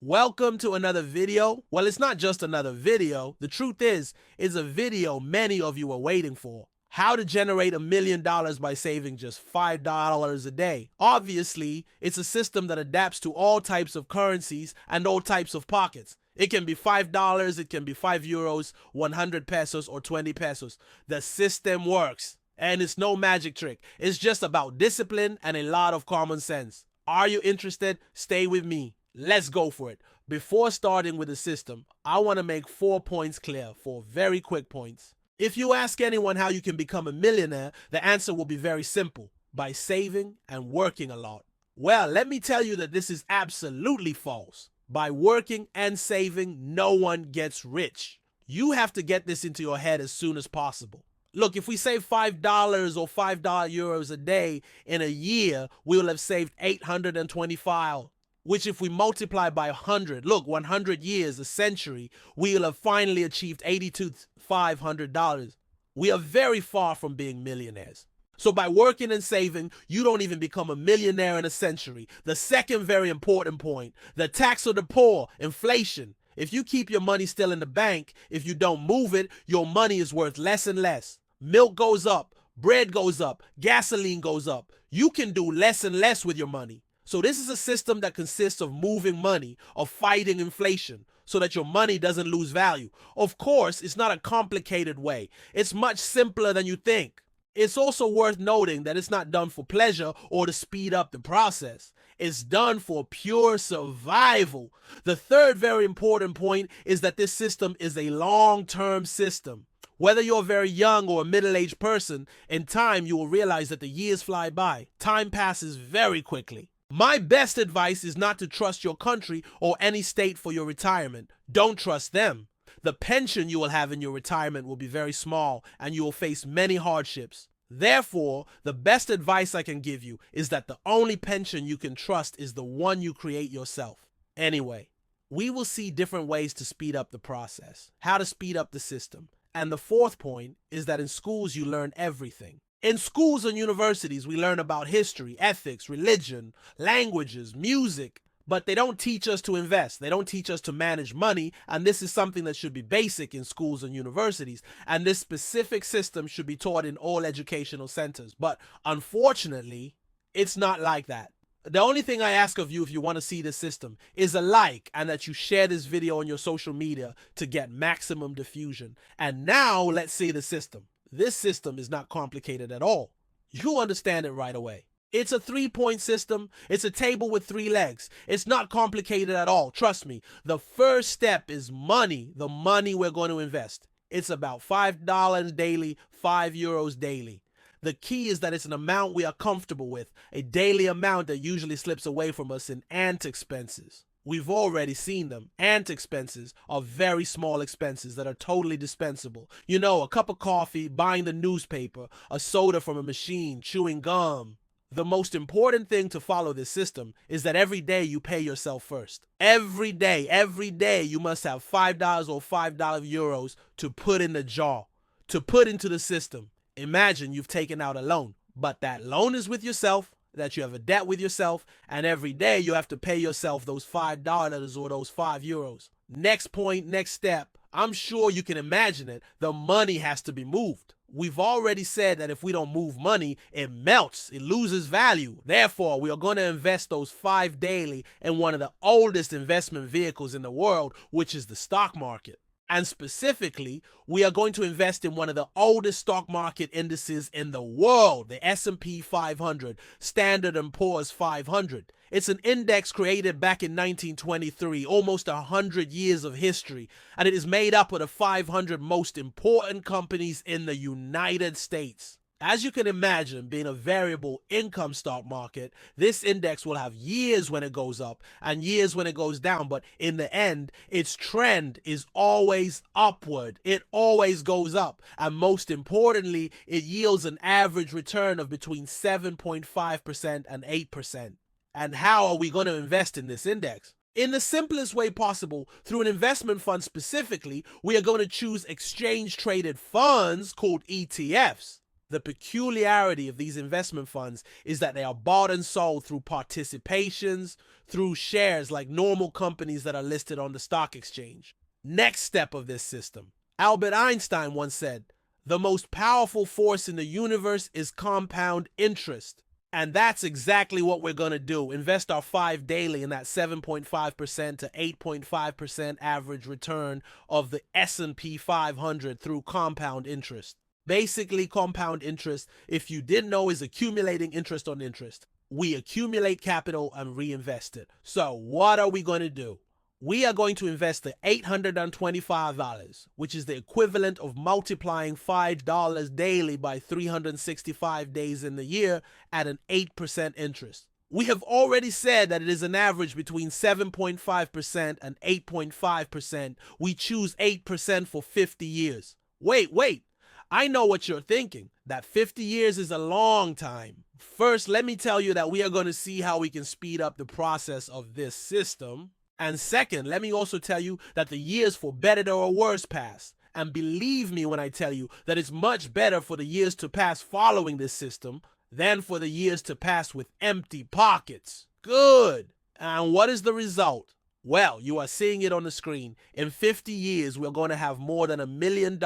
Welcome to another video. Well, it's not just another video. The truth is, it's a video many of you are waiting for. How to generate $1 million by saving just $5 a day. Obviously, it's a system that adapts to all types of currencies and all types of pockets. It can be $5, it can be €5, 100 pesos, or 20 pesos. The system works. And it's no magic trick. It's just about discipline and a lot of common sense. Are you interested? Stay with me. Let's go for it. Before starting with the system, I want to make 4 points clear, 4 very quick points. If you ask anyone how you can become a millionaire, the answer will be very simple: by saving and working a lot. Well, let me tell you that this is absolutely false. By working and saving, no one gets rich. You have to get this into your head as soon as possible. Look, if we save $5 or €5 a day in a year, we will have saved 825, which if we multiply by 100, look, 100 years, a century, we will have finally achieved $82,500. We are very far from being millionaires. So by working and saving, you don't even become a millionaire in a century. The second very important point, the tax of the poor, inflation. If you keep your money still in the bank, if you don't move it, your money is worth less and less. Milk goes up, bread goes up, gasoline goes up. You can do less and less with your money. So this is a system that consists of moving money, of fighting inflation, so that your money doesn't lose value. Of course, it's not a complicated way. It's much simpler than you think. It's also worth noting that it's not done for pleasure or to speed up the process. It's done for pure survival. The third very important point is that this system is a long-term system. Whether you're very young or a middle-aged person, in time you will realize that the years fly by. Time passes very quickly. My best advice is not to trust your country or any state for your retirement. Don't trust them. The pension you will have in your retirement will be very small and you will face many hardships. Therefore, the best advice I can give you is that the only pension you can trust is the one you create yourself. Anyway, we will see different ways to speed up the process, how to speed up the system. And the fourth point is that in schools you learn everything. In schools and universities, we learn about history, ethics, religion, languages, music, but they don't teach us to invest. They don't teach us to manage money, and this is something that should be basic in schools and universities, and this specific system should be taught in all educational centers. But unfortunately, it's not like that. The only thing I ask of you if you want to see this system is a like and that you share this video on your social media to get maximum diffusion. And now let's see the system. This system is not complicated at all. You'll understand it right away. It's a 3-point system. It's a table with 3 legs. It's not complicated at all. Trust me. The first step is money, the money we're going to invest. It's about $5 daily, €5 daily. The key is that it's an amount we are comfortable with, a daily amount that usually slips away from us in ant expenses. We've already seen them. Ant expenses are very small expenses that are totally dispensable. You know, a cup of coffee, buying the newspaper, a soda from a machine, chewing gum. The most important thing to follow this system is that every day you pay yourself first. Every day you must have $5 or €5 to put in the jar, to put into the system. Imagine you've taken out a loan, but that loan is with yourself, that you have a debt with yourself, and every day you have to pay yourself those $5 or those €5. Next point, next step, I'm sure you can imagine it, the money has to be moved. We've already said that if we don't move money, it melts, it loses value. Therefore, we are going to invest those 5 daily in one of the oldest investment vehicles in the world, which is the stock market. And specifically, we are going to invest in one of the oldest stock market indices in the world, the S&P 500, Standard & Poor's 500. It's an index created back in 1923, almost 100 years of history, and it is made up of the 500 most important companies in the United States. As you can imagine, being a variable income stock market, this index will have years when it goes up and years when it goes down, but in the end, its trend is always upward. It always goes up, and most importantly, it yields an average return of between 7.5% and 8%. And how are we going to invest in this index? In the simplest way possible, through an investment fund specifically, we are going to choose exchange-traded funds called ETFs. The peculiarity of these investment funds is that they are bought and sold through participations, through shares like normal companies that are listed on the stock exchange. Next step of this system. Albert Einstein once said, "The most powerful force in the universe is compound interest." And that's exactly what we're going to do. Invest our 5 daily in that 7.5% to 8.5% average return of the S&P 500 through compound interest. Basically, compound interest, if you didn't know, is accumulating interest on interest. We accumulate capital and reinvest it. So what are we going to do? We are going to invest the $825, which is the equivalent of multiplying $5 daily by 365 days in the year at an 8% interest. We have already said that it is an average between 7.5% and 8.5%. We choose 8% for 50 years. Wait. I know what you're thinking, that 50 years is a long time. First, let me tell you that we are going to see how we can speed up the process of this system. And second, let me also tell you that the years for better or worse pass. And believe me when I tell you that it's much better for the years to pass following this system than for the years to pass with empty pockets. Good. And what is the result? Well, you are seeing it on the screen. In 50 years, we're going to have more than $1 million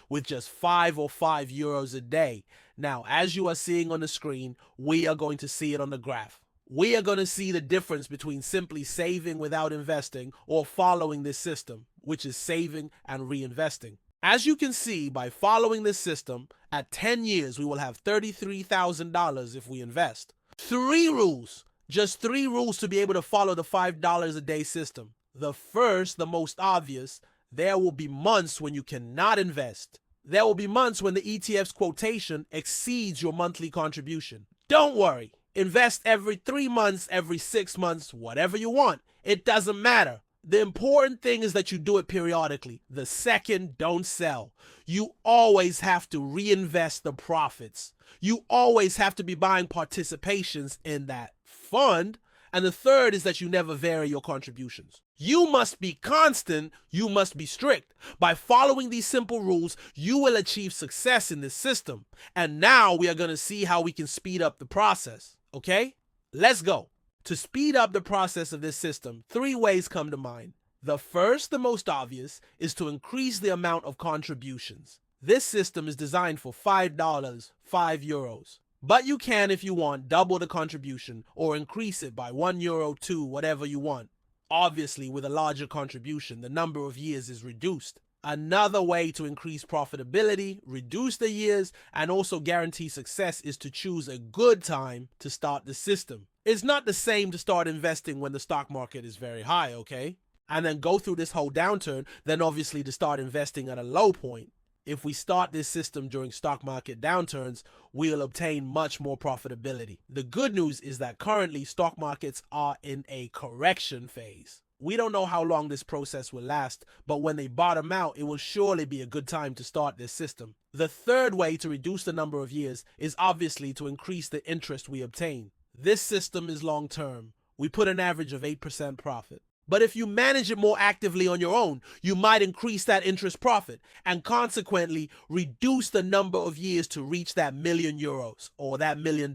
with just 5 or 5 euros a day. Now, as you are seeing on the screen, we are going to see it on the graph. We are going to see the difference between simply saving without investing or following this system, which is saving and reinvesting. As you can see, by following this system, at 10 years, we will have $33,000 if we invest. 3 rules. Just 3 rules to be able to follow the $5 a day system. The first, the most obvious, there will be months when you cannot invest. There will be months when the ETF's quotation exceeds your monthly contribution. Don't worry. Invest every 3 months, every 6 months, whatever you want. It doesn't matter. The important thing is that you do it periodically. The second, don't sell. You always have to reinvest the profits. You always have to be buying participations in that fund. And the third is that you never vary your contributions. You must be constant. You must be strict. By following these simple rules, you will achieve success in this system. And now we are going to see how we can speed up the process. Okay? Let's go. To speed up the process of this system, 3 ways come to mind. The first, the most obvious, is to increase the amount of contributions. This system is designed for $5, 5 euros. But you can, if you want, double the contribution or increase it by €1, 2, whatever you want. Obviously, with a larger contribution, the number of years is reduced. Another way to increase profitability, reduce the years, and also guarantee success is to choose a good time to start the system. It's not the same to start investing when the stock market is very high, okay? And then go through this whole downturn, then obviously to start investing at a low point. If we start this system during stock market downturns, we'll obtain much more profitability. The good news is that currently stock markets are in a correction phase. We don't know how long this process will last, but when they bottom out, it will surely be a good time to start this system. The third way to reduce the number of years is obviously to increase the interest we obtain. This system is long term. We put an average of 8% profit. But if you manage it more actively on your own, you might increase that interest profit and consequently reduce the number of years to reach that €1,000,000 or that $1 million.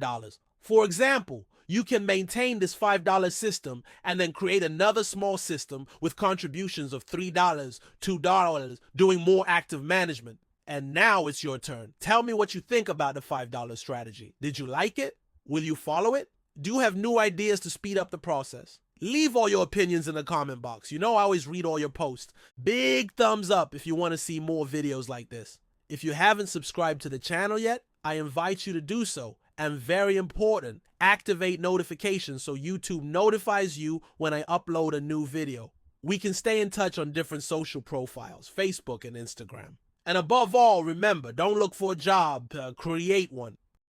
For example, you can maintain this $5 system and then create another small system with contributions of $3, $2, doing more active management. And now it's your turn. Tell me what you think about the $5 strategy. Did you like it? Will you follow it? Do you have new ideas to speed up the process? Leave all your opinions in the comment box. You know I always read all your posts. Big thumbs up if you want to see more videos like this. If you haven't subscribed to the channel yet, I invite you to do so. And very important, activate notifications so YouTube notifies you when I upload a new video. We can stay in touch on different social profiles, Facebook and Instagram. And above all, remember, don't look for a job, create one.